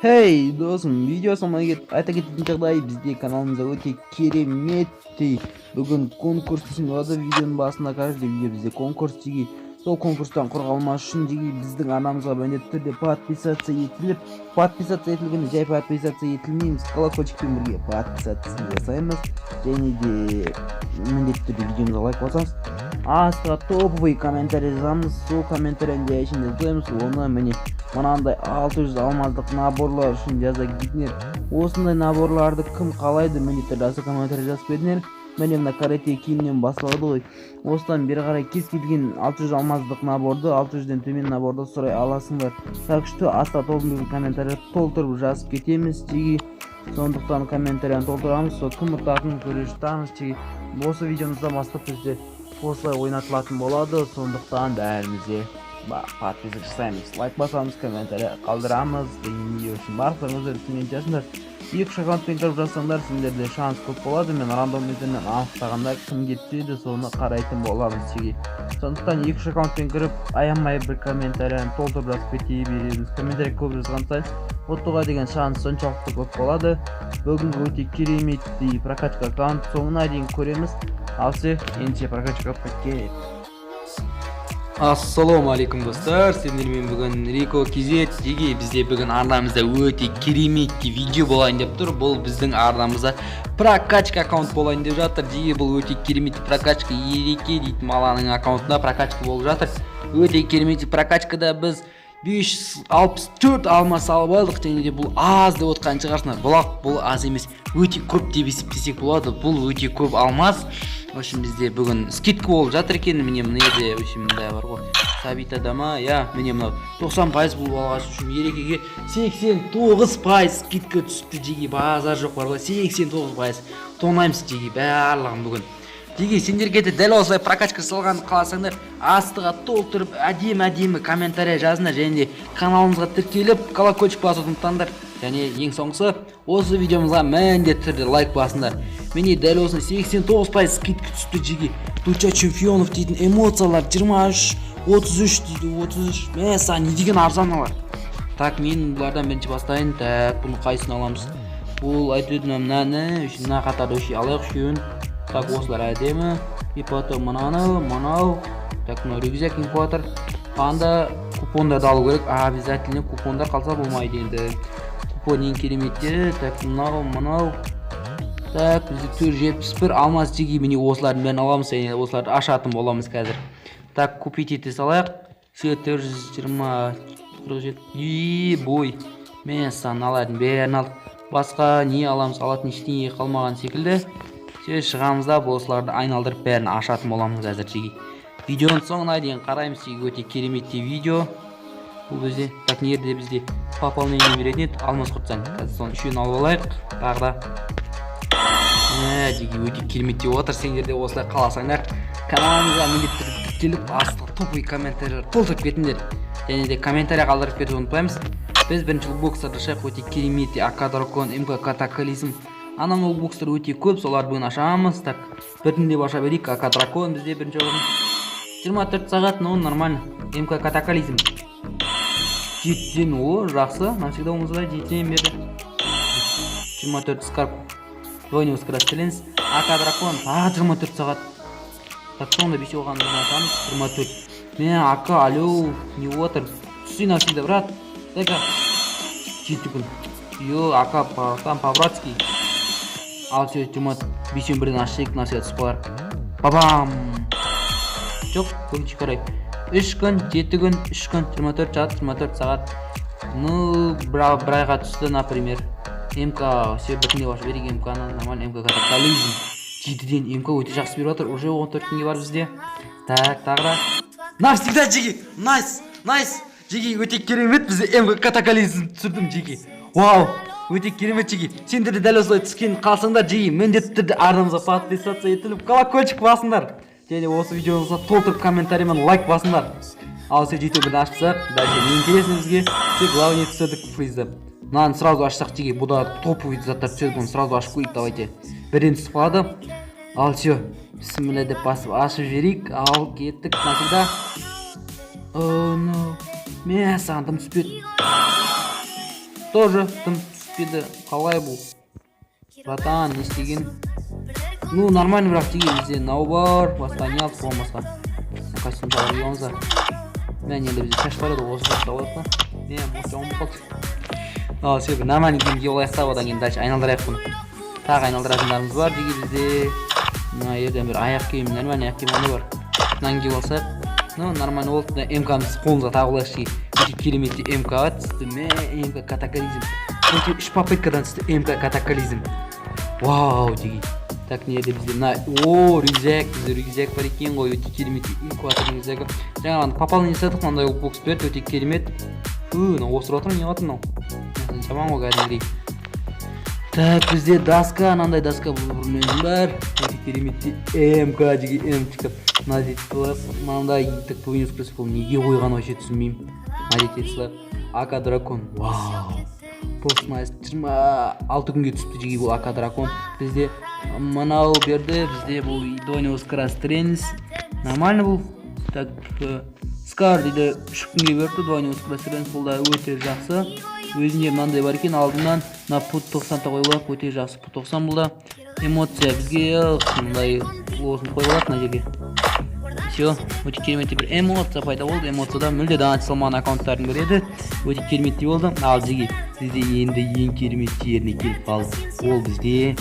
Hey досым, видео соңына кетіп айта кететін жағдай бізде каналымызда өте кереметтей бүгін конкурс дейсің болады. Видеоның басында каждый видео бізде конкурс деген. Сол конкурстан құр қалмас үшін деген біздің арнамызға міндетті түрде подписация етілгенде жай подписация етілмейміз, колокольчикпен бірге подписация жасаймыз және де міндетті түрде видеомызға лайк басамыз. Астыға топовый комментарий жазамыз, сол комментарийді ішінде жазамыз. Оны міне мынандай 600 алмаздық наборлар үшін жаза кетіңдер. Осындай наборларды кім қалайды, міндетті түрде комментарий жазып беріңдер. Міне мына карате киімнен басталады ғой. Осыдан бері қарай кез келген 600 алмаздық наборды, 600-ден төмен наборды сұрай аласыңдар. Так что астыға толтырып комментарий толтырып жазып кетеміз теги. Сондықтан комментарияны толтырамыз, сол кім ұтатынын көре жатамыз теги. Осы видеомыздан бастап бізде осылай ойнатылатын болады. Сондықтан бәрімізде подписка жасаймыз, лайк басамыз, комментарий қалдырамыз деген не үшін барлықтарыңыздар коммент жазыңдар. 2 аккаунтпен кіріп жазсаңдар сендерде шанс көп болады. Мен рандом методпен анықтағанда кімге түседі соны қарайтын боламыз теги. Сондықтан 2 аккаунтпен кіріп аямай бір комментарияны толтырып жазып кете береміз. Комментарий көп жазған сайын ұтуға деген шанс соншалықты көп болады. Бүгінгі өте кереметтей прокачка аккаунт соңына дейін көреміз. Ал все, ендеше прокачка пакет. Ассаламу алейкум достар, сендермен бүгін Рико KZ деге бізде бүгін арнамызда өте кереметті видео болайын деп тұр. Бұл біздің арнамызда прокачка аккаунт болайын деп жатыр. Деге бұл өте кереметті прокачка, ереке дейтін маланың аккаунтында прокачка болып жатыр. Өте кереметті прокачкада біз 564 алма салып алдық, және де бұл аз деп отқан шығарсыңдар. Бұл аз емес, өте көп деп есептесек болады. Бұл өте көп алмас. В общем, бізде бүгін скидка болып жатыр екен. Міне мынеде в общем мындай бар ғой. Сабитадама, міне мынау 90% болып алғаш үшін ерекеге 89% скидка түсіпті деге. Базар жоқ бар ғой, 89% тонаймыз деге барлығын бүгін. Деге сендерге де дәл осылай прокачка салған қаласаңдар, астыға толтырып әдемі комментарий жазыңдар, және де каналымызға тіркеліп колокольчик басуды ұмытпаңдар. Және ең соңғысы, осы видеомызға міндетті түрде лайк басыңдар. Міне дәл осыны 89% скидка түсті деге. Душа чемпионов дейтін эмоциялар 23, 33 дейді, 33. Мәса, не деген арзаналар. Так, мен бұлардан бірінші бастайын. Так, бұны қайсын аламыз? Бұл айтудың мынаны, мына қатарды алайық үшеуін. Так, осылар әдемі. И потом мынау. Так, мынау рюкзак инкуатор. Анда купондарды алу керек. Обязательно купондар қалса болмайды енді. Купон ең кереметтері. Так, мынау. Так, бізде 471 алмаз деге. Міне осылардың бәрін аламыз, және осыларды ашатын боламыз қазір. Так, купить ете салайық. 420 бой. Мен саналардың бәрін алдық. Басқа не аламыз? Алатын ештеңе қалмаған секілді. Шығамызда осыларды айналдырып бәрін ашатын боламыз қазір теги. Видеоның соңына дейін қараймыз теги, өте кереметті видео. Бұл бізде, так нерде бізде пополнение беретін еді, алмас құртсаң. Қазір соны үшеуін алып алайық. Тағы да. Теги өте кереметті отыр, сендерде осылай қаласаңдар. Каналымызға міндетті түрде тіркеліп, астыға топовый комментарийлер толтырып кетіңдер. Және де комментарий қалдырып кетуді ұмытпаймыз. Біз бірінші бокстарды ашайық, өте кереметті АК Дракон, МК Катаклизм. Анау бокстар өте көп, солар бүгін ашамыз. Так, біртіндеп аша берейік. АК Дракон бізде бірінші орын. 24 сағат, нормально. МК Катаклизм 7-ден, жақсы. Навсегда оңызға 7-ден берді. 24 скарп. Двойный скоростеленіз. АК Дракон, 24 сағат. Так, соңында бесе оған ашамыз. 24. Мен АК, алло, не отыр. Түсі навсегда, брат. Так, 7 күн. АК, там по-братски. Ал сөз 21-ден ашайық, насият спалар. Бабам! Жоқ, көңінші қарай. 3 күн, 7 күн, 3 күн, 24 сағат, 24 сағат. Бір айға түсті, например. МК, сөй біртінде башы берек МК-ны, нормально МК Катаклизм. 7-ден МК өте жақсы беріп отыр, уже 14 күнге бар бізде. Так, тағыра. Навсегда жеге, найс. Жеге өте керемет, бізде МК Катаклизм түсірдім жеге. Вау! Өте керемет жеге. Сендерде дәл осылай түскен қалсаңдар жеге, міндетті түрде арнамызға подписация етіліп, колокольчик басыңдар. Және осы видеоңызға толтырып комментариймен лайк басыңдар. Ал сен жете бірді ашсақ, дальше не интересно бізге, тек главное түсірдік фризді. Мынаны сразу ашсақ жеге, бұда топовый заттар түседі, бұны сразу ашып көрейік, давайте. Бірден түсіп қалады. Ал все, бісміллә деп басып ашып жіберейік. Ал кеттік, навсегда. Мен саған дым түспеді. тоже тым түспеді. Қалай бұл? Братан, не істеген? Ну, нормально, бірақ теге бізде нау бар, басқа не алып болған басқа. Костюм жағар еуімізді. Мен енді бізде шаш бар еді, осы жақта олайық та. Не, мұқты оңып қалды. Ал, себебі нормально кемге олайықта, одан кейін дальше айналдырайық бұны. Тағы айналдыратындарымыз бар, деге бізде. Мына ерден бір аяқ киім, нормально аяқ киім аны бар. Мынан киіп алсақ. Ну, нормально болды. МК-мыз қолымызға тағылайық шеге. Өте кереметті МК түсті. МК катаклизм. Өте 3 попыткадан түсті МК катаклизм. Вау, деге. Так, не еді бізде мына рюкзак, бізде рюкзак бар екен ғой, өте керемет инкубатор рюкзагы. Жаңағы пополнение жасадық, мынандай бокс берді, өте керемет. Мынау осырып отыр, не отыр мынау? Жаман ғой кәдімгідей. Так, бізде доска, мынандай доска бұрынмен бар. Өте кереметті МК деге М çıkып. Мынандай класс, мынандай так повинен спресс бұл неге қойған вообще түсінбеймін. Мадетецлер, АК дракон. Вау. Постмайс 26 күнге түсіпті жеге бұл АК дракон. Бізде мынау берді, бізде бұл двойный скорострельность. Нормально бұл. Так, скар дейді 3 күнге берді, двойный скорострельность бұл да өте жақсы. Өзінде мынандай бар екен, алдынан на пут 90-та қойылақ, өте жақсы пут 90 бұл да. Эмоция бізге мындай болсын қойылақ мына жерге. Все, өте кереметті бір эмоция пайда болды. Эмоцияда мүлде дана салмаған аккаунттарын көреді. Өте кереметті болды. Ал жеге бізде енді ең керемет жеріне келіп қалды. Ол бізде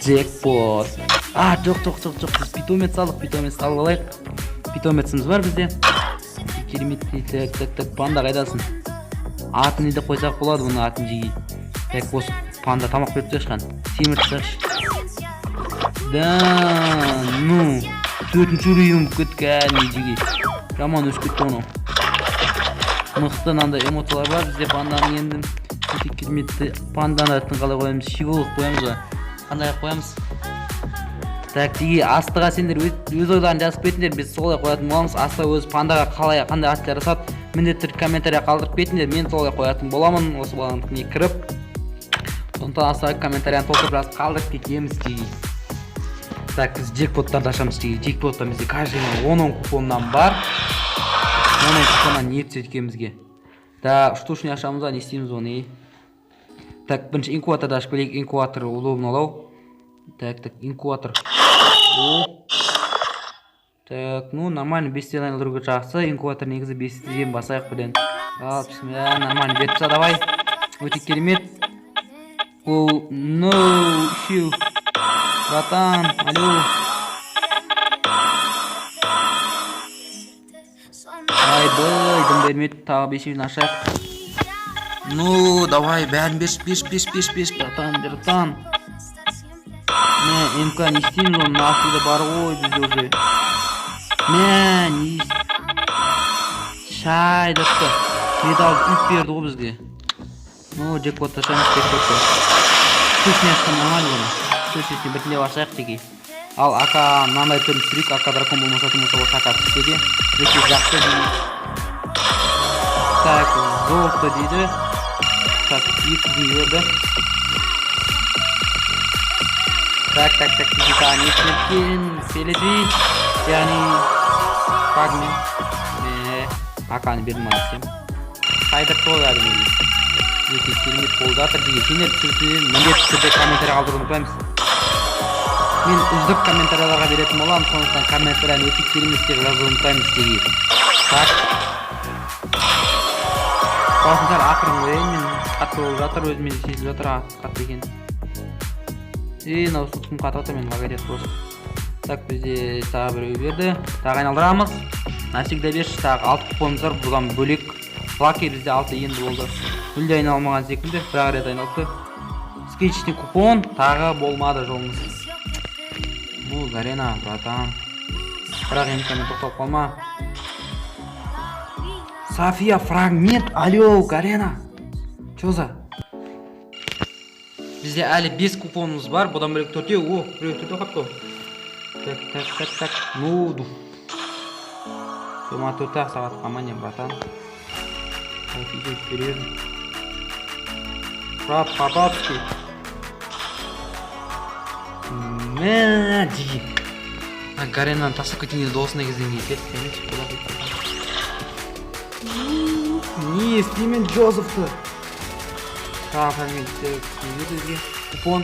джекпот. Жоқ. Біз питомец алдық, питомец алып алайық. Питомеціміз бар бізде. Кереметті. Так, панда қайдасың? Атын не де қойсақ болады бұны атын жеге. Так, осы панда тамақ беріп жатқан. Семір шығаш. Да, ну. 4-ші рүйім көткән жеге. Жаман өз көтті оны. Мықты нандай эмоциялар бар. Бізде панданың енді өте кереметті панданы атын қалай қоямыз? Щеголық қоямыз ба? Қандай қоямыз? Так, теге астыға сендер өз ойларын жазып кетіңдер. Біз солай қоятын боламыз. Астыға өз пандаға қандай ат жарасады, міндетті түрде комментария қалдырып кетіңдер. Мен солай қоятын боламын. Осы баланың кіріп. Сондықтан астыға комментарияны толтырып biraz қалдырып кетеміз теге. Так, біз джекпоттарды ашамыз теге. Джекпоттар бізде каждый 10 купоннан бар. 10 купоннан не түседі екенбізге. Да, штучный ашамыз ба, не істейміз оны? Так, бірінші инкубаторды ашып келейік. Инкубатор удобно алау. Так, инкубатор. Так, ну нормально 5-тен айналдыруға жақсы. Инкубатор негізі 5-тен басайық бірден. Ал, бісмилля, нормально беріпса, давай. Өте керемет. Ол, no, щил. Братан, алло. Ай, дым бермеді, тағы 5-тен ашайық. Ну, давай, бәрін беш, братан. Не, МК не істейміз, оның ақылды бар ғой бізде уже. Не шайдықты. Медал үп берді ғой бізге. Ну, джекпотты ашамыз, джекпотты. Көшіне ашқан нормально оны. Көшесіне біртіндеп ашайық теге. Ал ака мынандай түрін сүрейік, ака дракон болмасатын болса осы ака түссе де өте жақсы дейді. Так, золото дейді. Так, 2 берді. Так, бізде тағы неткен селеди, яғни фрагмент. Аканы бердім айтсем. Қайдыр той әдімі. Өте керемет болып жатыр деген. Сендер түсірсіздер, міндетті түрде комментария қалдыруды ұмытпаймыз. Мен үздік комментарияларға беретін боламын, сондықтан комментарияны өте керемет деп жазуды ұмытпаймыз деген. Так. Қосындар ақырын қояйын, мен қатты болып жатыр, өзімен сезіліп жатыр қатты екен. Мынау сұтқым қатып отыр, мен магадет болсын. Так, бізде тағы біреу берді. Тағы айналдырамыз. Насигда берші, тағы 6 купонымыз бар, бұдан бөлек. Лаки бізде 6 енді болды. Мүлде айналмаған секілді, бірақ рет айналыпты. Скетчтен купон, тағы болмады жолымыз. Ну, Гарена, братан. Бірақ емкамен тоқтап қалма. София, фрагмент, алло, Гарена. Чо за? Бізде әлі 5 купонымыз бар, бұдан бөлек 4-еу. О, біреу 4-еу қапты. Так. Ну, дуф. Сома 4-ақ сағат қаманен, братан. Идем вперед. Брат, по-бабски. Мәді. Гаренаны тасып кетіңіз досына кезден кетті. Не, істеймен Джозефті. Тағы фрагменттер бізге купон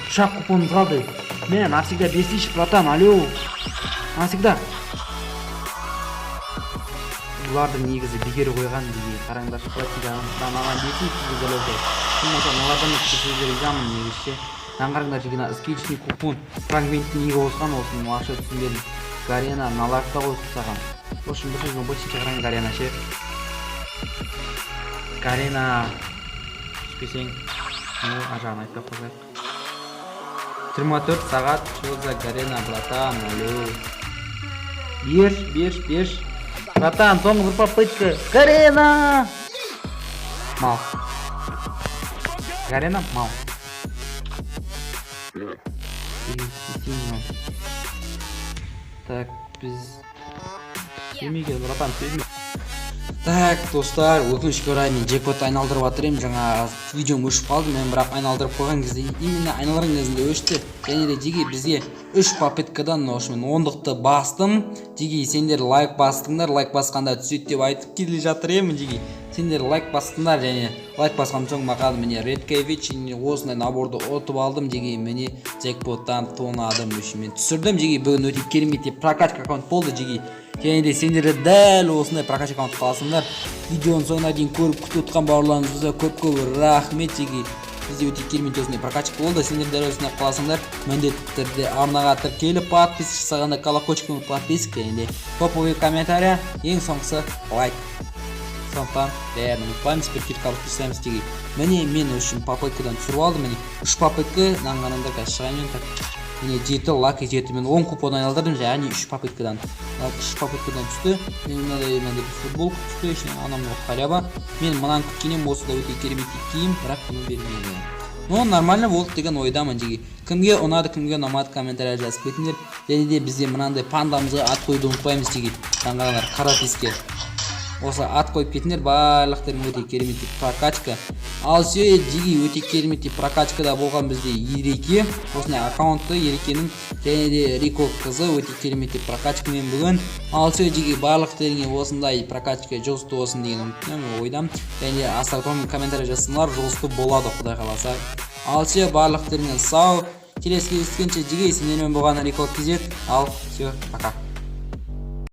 ұшақ купонымыз қалды. Міне навсегда 5000 братан, алло навсегда. Бұлардың негізі бекер қойған деген қараңдар платидадан маған 5000 төлеуде. Сонда олардан сөздер жазамын негізше. Таңғарыңдар жегена скетчный купон фрагменттің неге осыған осының ақша түсінбедім. Гарена наларда қойып саған. Осының бір сөздің больше қараң Гарена ше. Гарена түспесең, ажағын айтпай қойып. 24 сағат жолда Гарена братан, алло. Беш. Братан, соңғы попытка. Гарена! Мал. Гарена мал. Так, біз семейге братан сөзім. Так, достар, өкінішке орай мен джекпотты айналдырып жатырмын. Жаңа видеом өшіп қалды, мен бірақ айналдырып қойған кезде именно айналдырған кезінде өшті. Және де жеге бізге 3 попыткадан мен 10-ды бастым. Жеге сендер лайк бастыңдар, лайк басқанда түсет деп айтып келе жатыр емін жеге. Сендер лайк бастыңдар, және лайк басқан соң маған міне Редкевич осындай наборды ұтып алдым жеге, міне джекпоттан тонадым үшін мен түсірдім жеге. Бүгін өте керемет деп прокачка аккаунт болды жеге. Және де сендер дәл осындай прокачка аккаунт қаласыңдар. Видеоның соңына дейін көріп күтіп отқан бауырларыңызға көп рахмет жеге. Бізде өте керемет осындай прокачка болды. Сендер дәл осындай қаласыңдар, міндетті түрде арнаға тіркеліп подписка жасағанда колокольчикпен подписка, және де топовый комментарий, ең соңғысы лайк. Сондықтан бәрін ұмытпаймыз, бір киркалық түсеміз деге. Міне мен үшін попыткадан түсіріп алдым. Міне 3 попытка наңғанымда қазір шығаймен так. Міне 7 лаки 7 мен 10 купон айналдырдым, және 3 попыткадан. 3 попыткадан түсті. Менде футбол түсті, ішінен анамның халяба. Мен мұнан күткенем осыда өте керемет киім, бірақ бұны бермейді. Но нормально болды деген ойдамын жеге. Кімге ұнады, кімге ұнамады комментарий жазып кетіңдер. Және де бізде мынандай пандамызға ат қойды ұмытпаймыз жеге. Таңғандар караписке. Осы ат қойып кетіңдер, барлықтарың өте керемет прокачка. Ал сүйе жеге өте керемет прокачкада болған бізде Ереке. Осындай аккаунтты Ерекенің және де Рико қызы өте керемет прокачкамен бүгін. Ал сүйе жеге барлықтарыңе осындай прокачка жосты болсын деген ойдам. Және астартон комментарий жазсынлар, жосты болады құдай қаласа. Ал сүйе барлықтарыңе сау. Келесі кездескенше жеге сендермен болған Рико кезет. Ал сүйе, пока.